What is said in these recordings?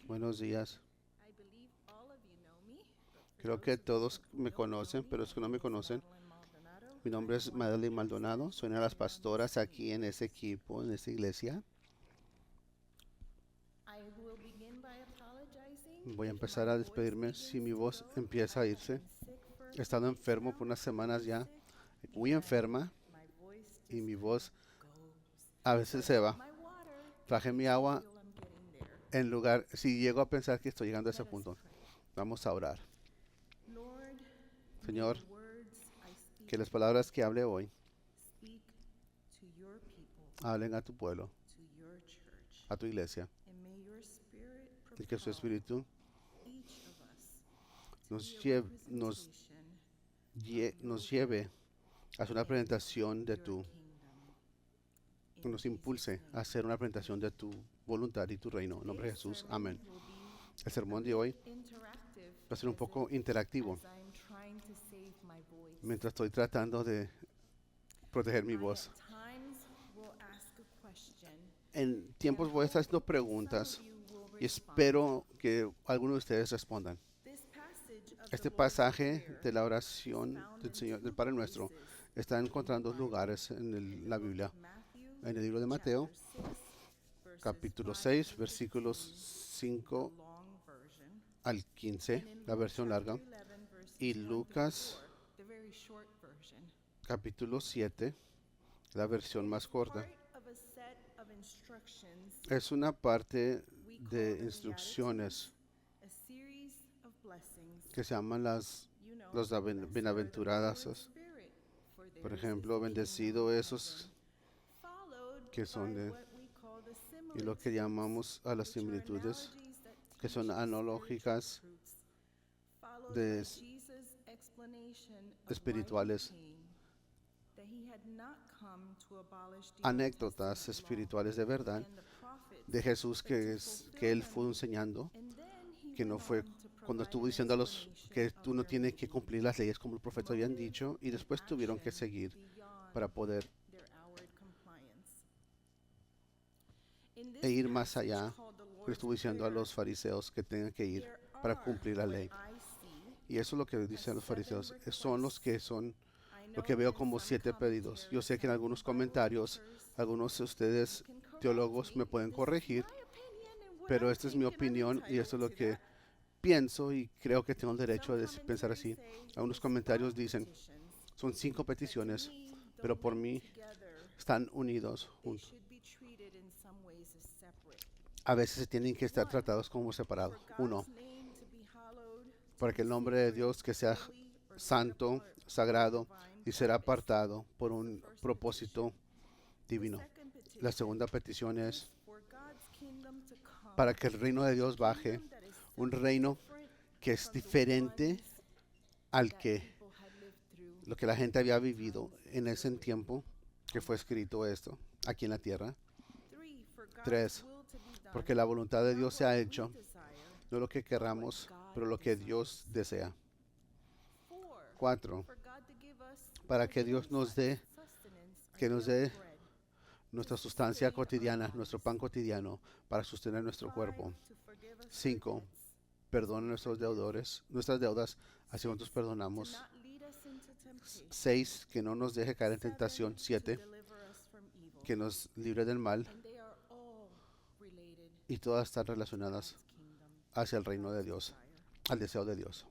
Buenos días. I believe all of you know me, but for Creo those que of you todos who me don't know conocen, me, pero my los que no name me is conocen, Madeline Maldonado. mi nombre I'm es one of the Madeline Maldonado. pastors Soy una de las here on this pastoras aquí team. en ese equipo, en esta iglesia. I will begin by apologizing Voy a if empezar my a voice despedirme si begins mi to voz go. empieza I a have irse. been sick for a He few estado weeks enfermo por now, unas semanas very ya, sick, muy and enferma, my voice y just mi kind voz of goes. a So veces I se brought va. my water in Traje mi case I agua feel I'm getting there. en lugar, si llego a pensar que estoy llegando a ese Let us punto. pray. Vamos a orar. Lord, may Señor, the words I speak que las today palabras que hable hoy speak to your people, hablen a tu pueblo, to your church, a tu iglesia, and may your spirit y que su propel espíritu each of us to nos, be a lleve, nos, representation of your nos lleve will a hacer una and presentación de your tu, kingdom. que In nos Jesus' impulse a name. hacer una presentación de tu voluntad y tu reino. En nombre de Today's Jesús, sermon amén. will be El a sermón de bit hoy interactive va a ser un poco interactivo as I'm trying to save my voice. mientras estoy tratando de proteger mi I voz. at times will ask a question. En tiempos voy a estar haciendo preguntas Some of you will y respond. espero que algunos de ustedes respondan. This passage of Este the Lord's pasaje Prayer de la is oración found del in Señor, del two Padre Nuestro, places está in the encontrando dos Bible. lugares en In the la book Biblia. of Matthew, En el libro de Mateo, chapter 6, verses capítulo 5 6, through versículos 15, the 5 long version, al 15, and in la Luke versión chapter larga, 11, y verses 1 through Lucas, 4, the very short version. capítulo 7, la versión It más is corta. part of a set of instructions Es una parte we call de the instrucciones Beatitudes, a series of blessings. que se llaman las You know, los blessed are the bienaventuradas. poor in spirit, for Por theirs is ejemplo, the kingdom bendecido of esos heaven. Followed que son by de, what we call the y lo que similitudes, llamamos a las which are similitudes, analogies that que teach son spiritual analógicas, truths. Followed de by Jesus' explanation of why he espirituales, came, that he had not come to abolish the Old anécdotas Testament law espirituales de verdad and the prophets, de Jesús but to que fulfill él fue them. enseñando, And then he que no went fue on to cuando provide estuvo an diciendo a los explanation que of tú no their tienes que meaning, cumplir las leyes como los profetas habían motive dicho, y and después tuvieron que action seguir para beyond poder their outward compliance. In e this ir más passage allá. called the Le Lord's estuvo diciendo a Prayer, los fariseos que tengan que ir there para are cumplir la what ley. I see Y eso es lo que dicen los as 7 fariseos. Son los que requests. son I lo know que veo that como some 7 pedidos. Yo commentaries, sé que en some of you algunos Bible comentarios, teachers, algunos de you ustedes can correct teólogos me me. pueden This is corregir, my opinion, and what pero I'm esta es mi thinking, I'm opinión y esto es entitled lo to que that. pienso y creo que tengo el derecho Some a pensar commentaries así. say Algunos it's comentarios 5 dicen, petitions, son 5 but to peticiones, me, pero though por linked mí together, están unidos they juntos. should be treated in some ways as separate. A veces se tienen que estar One, tratados como separados. for Uno, God's name to be hallowed, para to que be el nombre de sacred, Dios que sea holy, or set santo, apart for a sagrado divine y será purpose. apartado por That's the un first propósito petition. The divino. second petition La segunda petición is es for God's kingdom to come, para que el reino de Dios a baje, kingdom that is un so reino different que es from the diferente ones al that que people had lived through lo que la gente había in vivido times en ese earlier. tiempo que fue escrito esto aquí en la tierra. 3, for God's 3, will to be done, porque la voluntad de not Dios se what ha we hecho, desire, no lo que querramos, but what God pero lo que desires. Dios desea. 4, 4, for God to give us para our que Dios daily nos dé, sustenance, our que nos daily dé bread, nuestra to sustancia sustain our cotidiana, nuestro bodies. pan cotidiano, para sostener nuestro 5, cuerpo. to forgive us our 5, debts, perdona nuestros deudores, nuestras deudas, así nosotros 6, to perdonamos. not lead us into temptation, 6, que no nos deje caer en 7, tentación. to 7, deliver us from evil. que nos libre del mal. And they are all related Y todas están to relacionadas God's kingdom, hacia el reino de God's Dios, desire. al deseo de Dios.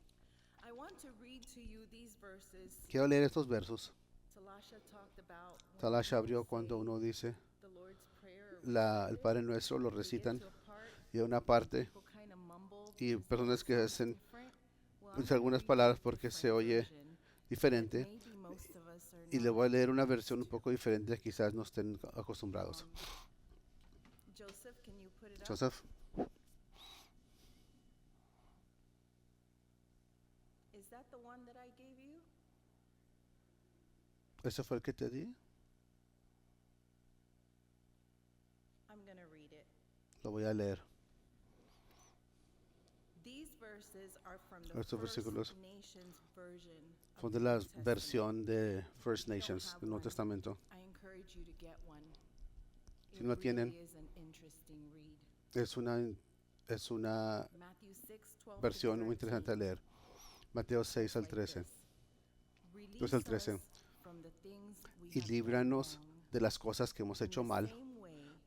I want to read to you these verses. Quiero leer estos versos. Talasha talked about when Talasha abrió people cuando say uno dice, the Lord's Prayer, el Padre Nuestro lo they get recitan, to a part, y de una parte, people kind of mumble y because personas it que sounds hacen different. Well, I'm pues, gonna algunas read you palabras a porque se different oye version that diferente, maybe most of us are y le not voy a leer una used versión un to. poco diferente, quizás no estén acostumbrados. Joseph, can you put it up? Joseph, Is that the one that I gave you? ¿ese fue el que te di? I'm going to read it. Lo voy a leer. These verses are from the Estos First versículos Nations version of son the de la New Testament. versión de First If you don't Nations, have del Nuevo one, Testamento. I encourage you to get one. Si It no tienen, really is an interesting read. es una es una Matthew 6:12 versión muy interesante de leer. Mateo 6 al 13. Pues al 13. Y líbranos de las cosas que hemos hecho mal,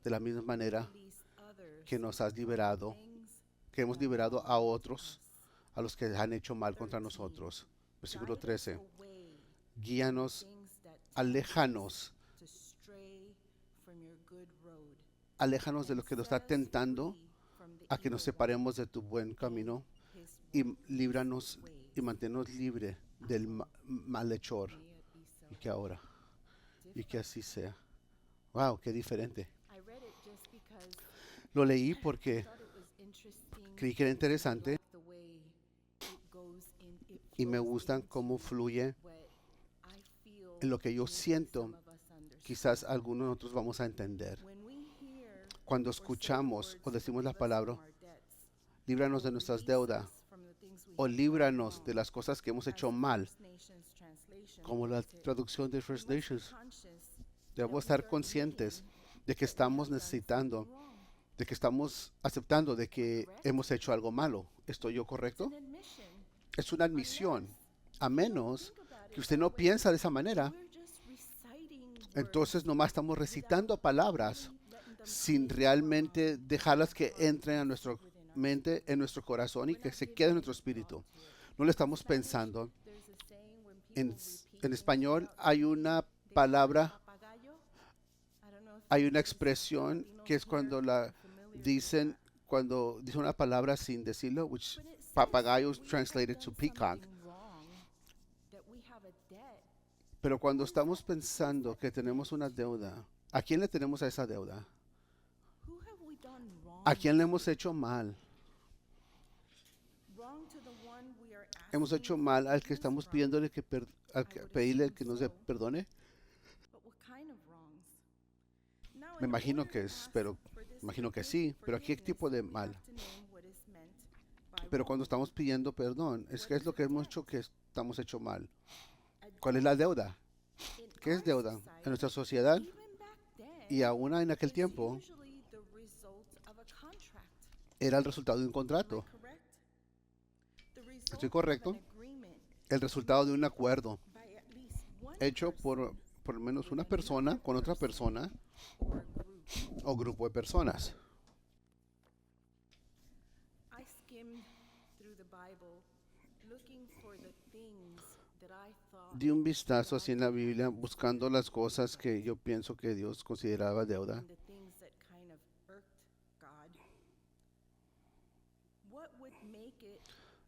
de la misma manera que nos has liberado, que hemos liberado a otros, a los que han hecho mal contra nosotros. Versículo 13. Guíanos, aléjanos de lo que nos está tentando a que nos separemos de tu buen camino y líbranos y manténnos libre del malhechor. Y que así sea. Wow, qué diferente. Lo leí porque creí que era interesante y me gustan cómo fluye en lo que yo siento. Quizás algunos de nosotros vamos a entender. Cuando escuchamos o decimos la palabra, líbranos de nuestras deudas o líbranos de las cosas que hemos hecho mal, como la traducción de First Nations, debemos estar conscientes de que estamos necesitando, de que estamos aceptando de que hemos hecho algo malo. ¿Estoy yo correcto? Es una admisión. A menos que usted no piensa de esa manera, entonces nomás estamos recitando palabras sin realmente dejarlas que entren a nuestra mente, en nuestro corazón y que se queden en nuestro espíritu. No le estamos pensando. En español hay una palabra, hay una expresión que es cuando dicen una palabra sin decirlo, which papagayo is translated to peacock. Pero cuando estamos pensando que tenemos una deuda, ¿a quién le tenemos a esa deuda? ¿A quién le hemos hecho mal? ¿Hemos hecho mal al que estamos pidiéndole pedirle que nos perdone? Me imagino que sí, pero ¿a qué tipo de mal? Pero cuando estamos pidiendo perdón, ¿qué es lo que hemos hecho que estamos hecho mal? ¿Cuál es la deuda? ¿Qué es deuda? En nuestra sociedad y aún en aquel tiempo era el resultado de un contrato. ¿Estoy correcto? El resultado de un acuerdo hecho por lo menos una persona con otra persona o grupo de personas. Di un vistazo así en la Biblia buscando las cosas que yo pienso que Dios consideraba deuda.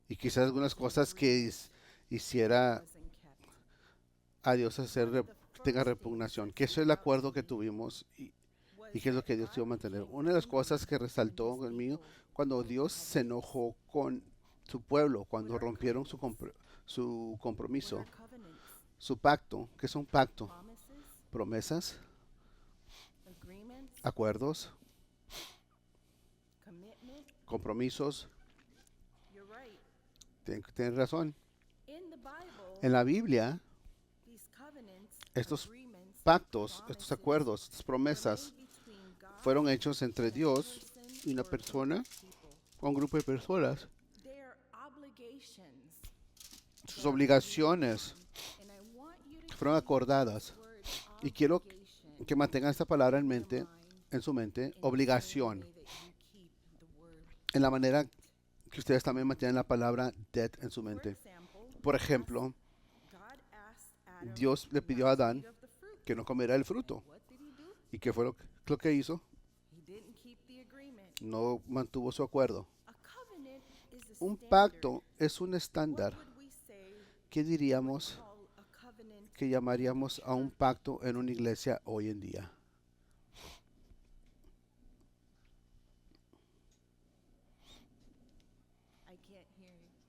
Y quizás algunas cosas que hiciera a Dios tenga repugnación. Que eso es el acuerdo que tuvimos y que es lo que Dios iba a mantener. Una de las cosas que resaltó conmigo cuando Dios se enojó con su pueblo, cuando rompieron su compromiso, su pacto. ¿Qué es un pacto? Promesas, acuerdos, compromisos. Tienes razón. En la Biblia, estos pactos, estos acuerdos, estas promesas fueron hechos entre Dios y una persona o un grupo de personas. Sus obligaciones fueron acordadas. Y quiero que mantengan esta palabra en su mente, obligación. En la manera que ustedes también mantienen la palabra debt en su mente. Por ejemplo, Dios le pidió a Adán que no comiera el fruto. ¿Y qué fue lo que hizo? No mantuvo su acuerdo. Un pacto es un estándar. ¿Qué diríamos que llamaríamos a un pacto en una iglesia hoy en día?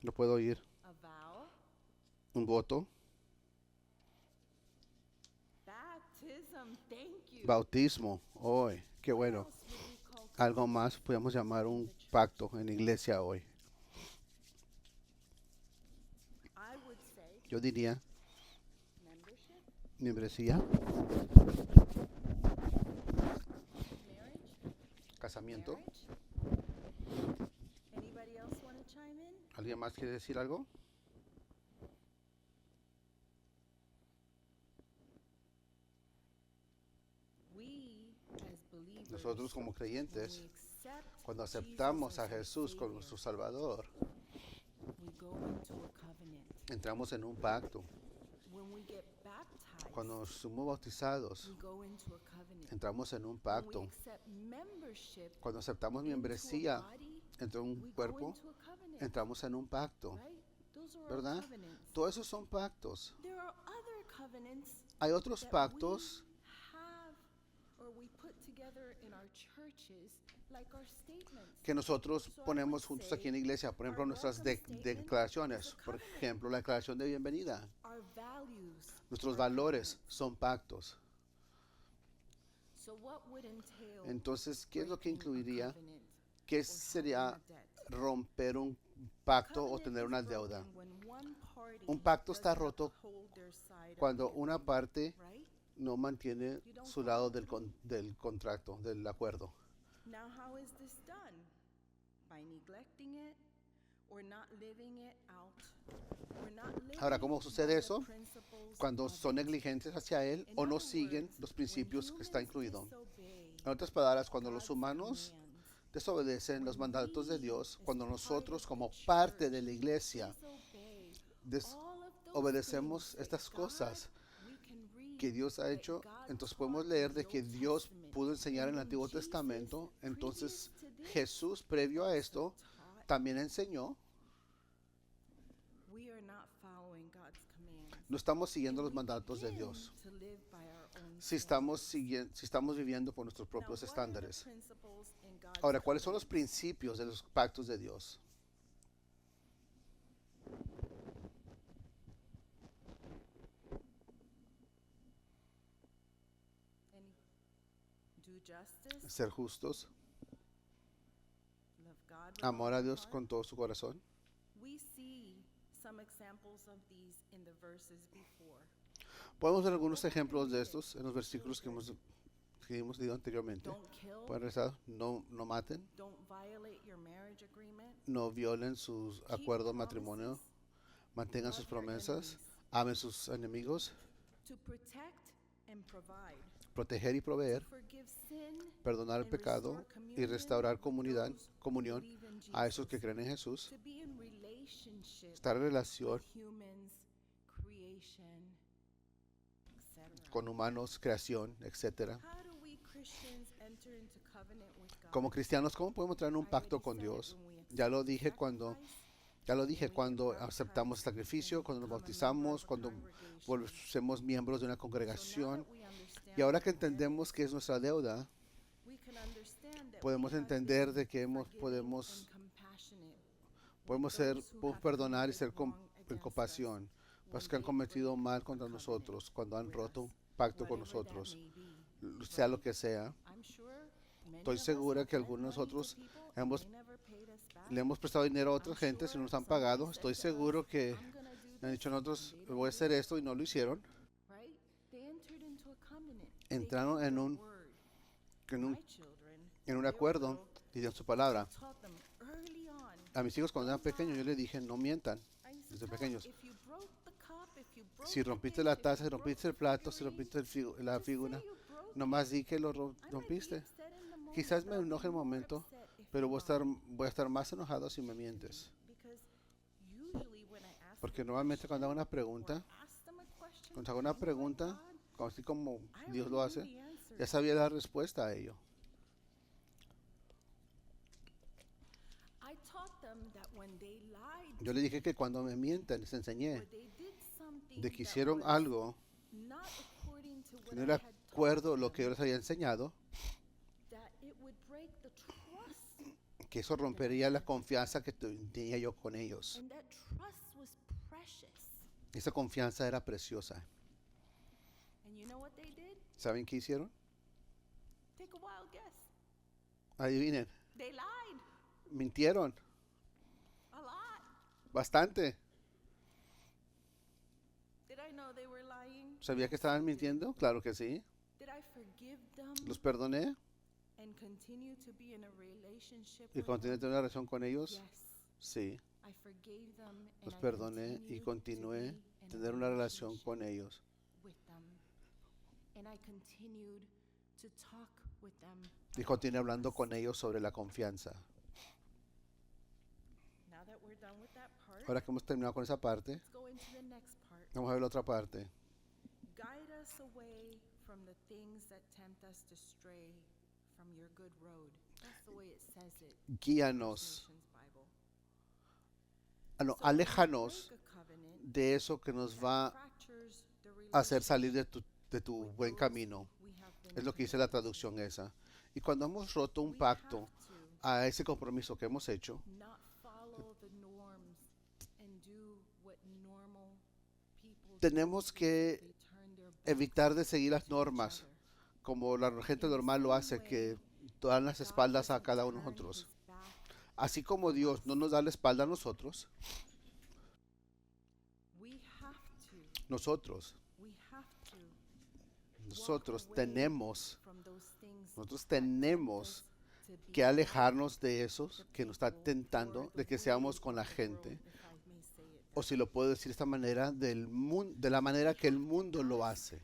No puedo oír. Un voto. Bautismo. Hoy. Qué bueno. Algo más podemos llamar un pacto en la iglesia hoy. Yo diría membresía, casamiento, Anybody else want to chime in? ¿Alguien más quiere decir algo? We, as believers, Nosotros como when creyentes, we accept cuando Jesus aceptamos as a our Jesús como Savior, nuestro Salvador, we go into a covenant. entramos en un pacto. When we get baptized, Cuando nos somos bautizados, we go into a covenant. entramos en un When we pacto. accept membership Cuando aceptamos into a membresía body, entre un we go cuerpo, into a covenant, entramos en un pacto. right? Those are all ¿Verdad? covenants. Todos esos son pactos. There are other covenants Hay otros that pactos we have or we put together in our churches, like our statements. que nosotros ponemos juntos aquí en la iglesia. Por ejemplo, nuestras declaraciones. Por ejemplo, la declaración de bienvenida. Our values. Nuestros are valores covenants. son pactos. So what would entail Entonces, ¿qué es lo que breaking a incluiría? covenant ¿Qué or sería having a debt? romper un pacto o Covenant tener is una broken deuda? when one party Un pacto está doesn't roto uphold their side of cuando the una agreement, parte right? no mantiene su lado del contrato, del acuerdo. Now, how is this done? By neglecting it or not living it out? Or not living Ahora, ¿cómo sucede by the eso? principles Cuando of son it. negligentes hacia él In o no other siguen words, los principios when que está humans incluido. disobey En otras palabras, cuando los God's humanos commands, desobedecen los when mandatos de we, Dios, as cuando part nosotros of como the parte de church, la iglesia disobey all of those obedecemos things estas that cosas God, we can read que Dios ha that hecho, God entonces taught podemos in leer de the que Old Dios Testament. pudo enseñar en el And Antiguo then Testamento. Jesus, Entonces previous to this, Jesús, previo a also esto, taught. también enseñó. We are not following God's commands. No estamos siguiendo And los we mandatos de begin Dios. to live by our own Si estamos, standards. si estamos viviendo por nuestros Now, propios what are the estándares. principles in God's Ahora, ¿cuáles son los covenants? principios de los pactos de Dios? Any- Do justice, Ser justos, love God with amar all a your Dios heart. con todo su corazón. We see some examples of these in the verses before. Podemos ver algunos ejemplos de estos en los versículos que hemos leído anteriormente. Don't kill, Pueden rezar, no maten, don't violate your marriage agreement, no violen sus keep acuerdos de matrimonio, promises, mantengan love sus your promesas, enemies. amen sus enemigos, To protect and provide, proteger y proveer, forgive sin, perdonar el and pecado restore y communion restaurar with comunidad, those who comunión believe in a esos Jesus. que creen en Jesús, To be in relationship estar en relación with humans, creation, etc. con humanos, creación, etc. How do we Christians enter into covenant with God? Como cristianos, ¿cómo podemos entrar en un I pacto already con said it, Dios? when we Ya lo accept dije sacrifice, Ya lo dije, when we cuando get baptized, aceptamos el sacrificio, when we cuando nos become a member bautizamos, of a cuando congregation. somos miembros de una So now congregación. that we understand Y ahora que our debt, entendemos que es nuestra deuda, we can understand that podemos we have entender been de que forgiving podemos and compassionate with podemos ser, those who podemos have perdonar y committed ser wrong en against us compasión, pues when que han they cometido break mal a contra covenant nosotros, cuando han with roto us, un pacto con whatever that nosotros, may be. sea lo que sea. I'm sure many Estoy of us segura have que lent algunos de money to nosotros people and hemos- they never paid us back. Le hemos prestado dinero a otra I'm gente si sure no nos han somebody pagado. said Estoy to seguro us, que "I'm gonna do me han dicho a this," nosotros, and they voy a didn't hacer do it, esto y no lo hicieron. right? They entered into a covenant. They Entraron gave en their un, word. en un, My children, en un when they were acuerdo little, y dieron su palabra. I taught them early on. A mis hijos cuando eran pequeños yo les dije, no mientan. I used to Desde tell them, pequeños. if you broke the cup, if you broke Si the rompiste dish, la if you taza, si broke rompiste el the plato, si figurine, rompiste la just say figura, you broke nomás di que lo it. I might be rompiste. upset in the moment, Quizás but me I'll be enoje el more momento, upset if pero you voy a estar más enojado si me mientes. Because usually when I ask Porque a normalmente cuando hago question una pregunta, or ask them a question, cuando hago una I know pregunta, God, así como I Dios already lo knew hace, the answer. ya sabía la respuesta a ello. I taught them that when they lied Yo le dije que cuando me mienten, les enseñé or they did something de que that hicieron was algo not according to que what no I era had taught acuerdo lo them, que yo les había enseñado, that it would break the trust, que eso rompería la confianza que tenía yo con ellos. and that trust was precious. Esa confianza era preciosa. And you know what they did? ¿Saben qué hicieron? Take a wild guess. Adivinen, They lied mintieron a lot. bastante. Did I know they were lying? ¿Sabía que estaban mintiendo? Claro que sí. Did I forgive them Los perdoné and continue to be in a relationship y with continué them? teniendo una relación con ellos. Yes. Sí, I forgave them los and I perdoné y continued to continué be a in tener a una relación relationship con ellos. with them. And I continued to talk with them Y about continué hablando con trust. ellos sobre la confianza. Now that we're done with that part, Ahora que hemos terminado con esa parte, let's go into the next part. vamos a ver la otra parte. Guide us away from the things that tempt us to stray from your good road. That's the way it says it in First Guíanos, Nations Bible. no, So when we aléjanos break a covenant de eso que nos that va fractures the a hacer salir relationship de tu with buen those camino. we have been Es lo que dice la committed to. traducción esa. Y cuando hemos roto un We pacto have to a ese compromiso que hemos hecho, not follow the norms and do what normal people tenemos do, que they turn their backs evitar de seguir las to each normas, other. como la gente In the normal lo same hace, way, que dan las God espaldas a doesn't cada uno de turn nosotros. his back Así como on Dios us. no nos da la espalda a nosotros, We have to nosotros away tenemos, from those things nosotros that tempt tenemos us to be que alejarnos de like esos the que nos están people tentando or de the que seamos way con la of the world, gente, if I may say it o that si lo puedo decir de esta manera, de la manera que el mundo lo hace.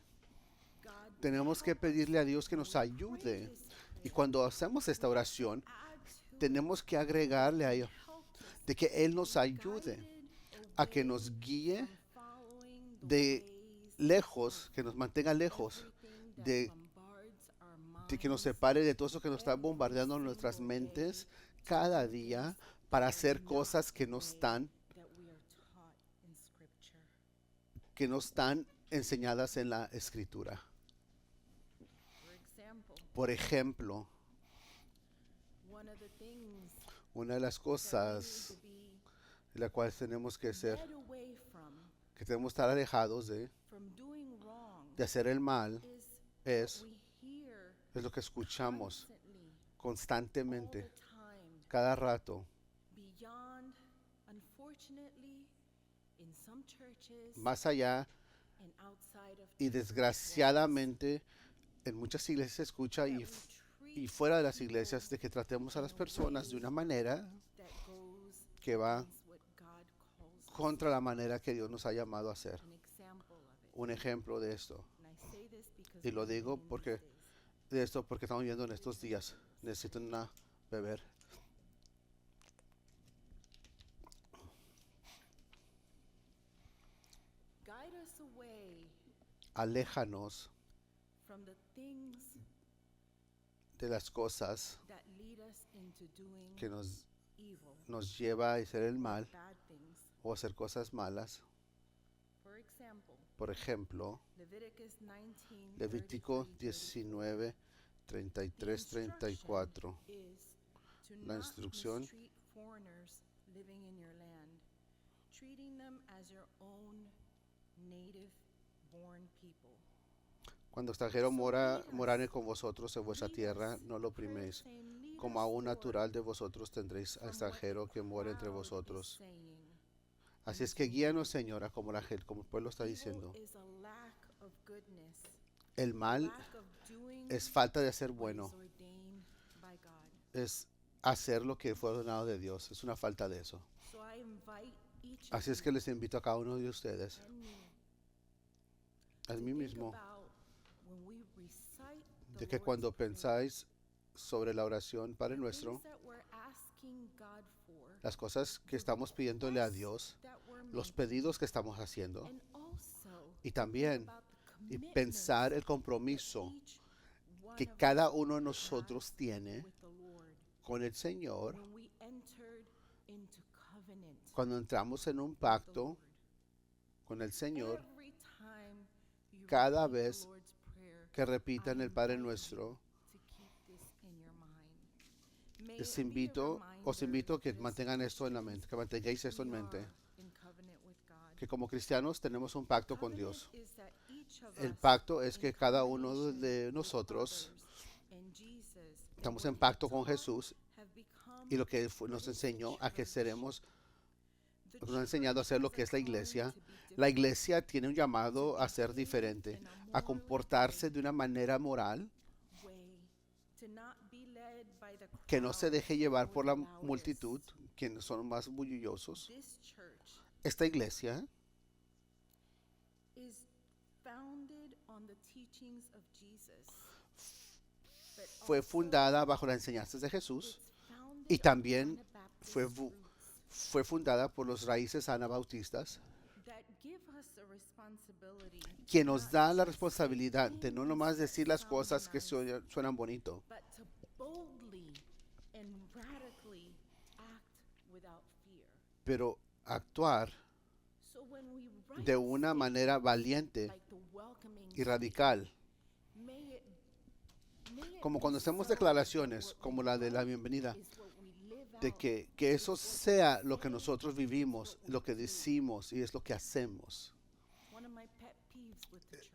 God, Tenemos que help us. pedirle a Dios que When nos we pray ayude. this Y prayer, cuando hacemos esta we have to oración, add to it tenemos que agregarle a ello, help us de que Él nos be ayude guided a que away nos guíe from following the de ways lejos, que nos mantenga lejos, everything that de, bombards our de que nos minds separe de todo eso que nos está every bombardeando nuestras single day mentes to cada do día things para that are hacer not cosas que the no way están, that we are taught in Scripture. enseñadas en la Escritura. For example, Por ejemplo, one of the things una de las that we need cosas to be de la cual tenemos que ser, led away from que estar alejados from doing wrong de hacer el mal, is es, what we hear es lo que escuchamos constantly, all constantemente, the time, cada rato, beyond, unfortunately, in some churches más allá and outside of y church desgraciadamente en muchas iglesias se escucha walls, y, that we y treat fuera de las people iglesias de que tratemos a in las a personas de way una manera that goes que va against what God calls us contra to. la manera que Dios nos ha llamado a hacer. An example of it. Un ejemplo de esto, And I say this because y lo we're digo living in porque these days. porque estamos viendo en estos días. Necesito una beber. Guide us away Aléjanos from the things de las cosas that lead us into doing que evil nos lleva a hacer el or mal bad things. o hacer cosas malas. For example, Por ejemplo, Leviticus 19, Levítico 33, 19, 33, 34. is to La not instrucción mistreat foreigners living in your land, treating them as your own native born people. Cuando extranjero morare con vosotros en vuestra Lead tierra, us, no lo prayer priméis. saying, lead Como a us, un Lord, natural de vosotros tendréis a from what extranjero the que mora entre crowd is vosotros. saying. Así es que guíanos, Señora, como como el pueblo está Evil diciendo. is a lack of goodness, El mal lack of doing es falta de hacer what is bueno, ordained by God. es hacer lo que fue ordenado de Dios. Es una falta de eso. So I invite each of Así es you que les invito a cada uno de ustedes, and me a to mí think mismo, about when we recite the de que Lord's cuando Prayer, pensáis sobre la oración Padre the Nuestro, things that we're asking God for, las cosas que estamos pidiéndole a Dios, that we're los making, pedidos que estamos haciendo, and also y think también about the y commitments pensar el that compromiso each one que of cada us uno de has nosotros tiene with the Lord con el Señor when we entered into covenant cuando entramos en un with the pacto Lord. con el Señor. Every time you Cada repeat the vez Lord's Prayer, Que repitan I el Padre invite you Nuestro, to keep this in your mind. May os it be a invito a que reminder mantengan as esto en la mente, que mantengáis esto en we mente, are in covenant with God. que como cristianos tenemos un pacto con Covenant Dios. is that each of El us pacto es in que cada uno combination de with nosotros others and Jesus and estamos what en he pacto con taught Jesús have become y lo que what nos is the enseñó a que church. seremos, The nos ha enseñado a church hacer lo has que a es la calling iglesia. to be La different, iglesia tiene un llamado to a ser behave diferente, in a a morally comportarse good de una manera moral, way, to not be led by the que no se crowd deje llevar or por the la loudest, multitud, quienes son más bulliciosos. This church Esta iglesia is founded on the teachings of Jesus. But fue also fundada bajo las enseñanzas de Jesús it's founded y on también Anabaptist fue, roots fue fundada por los raíces anabautistas, that give us a responsibility quien nos not da la just responsabilidad de no things nomás that decir las sound cosas que nice, suenan bonito, but to boldly and radically act without fear. pero actuar So when we write de una manera statements valiente like the welcoming y radical, may it como cuando be hacemos so declaraciones that what como we la de la write bienvenida, is what we live de out, que eso is what we sea lo que say, nosotros vivimos, lo que decimos y es lo que hacemos. one of my pet peeves with the church.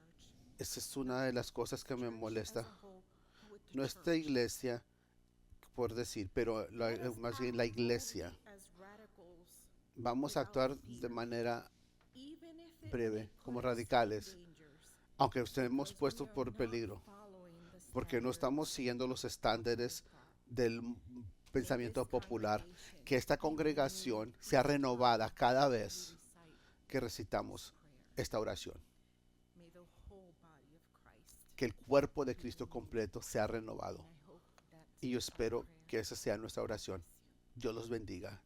Esa es una de las cosas que me Church as molesta. a whole, with the Nuestra church. iglesia, por decir, pero Let us más bien act la iglesia, boldly as radicals, vamos a without actuar de fear, manera even if it breve, may como put us in radicales, dangers, aunque estemos because we puestos are por not peligro, following the porque no standards estamos siguiendo los of estándares thought. del May pensamiento this popular, congregation que esta be renewed congregación sea each time renovada cada we vez recite que recitamos this prayer. esta oración, May the whole body of Christ que el cuerpo de Cristo completo sea renovado. and I hope that's Y yo our espero prayer. que esa sea nuestra oración. Bless you. Dios los bendiga.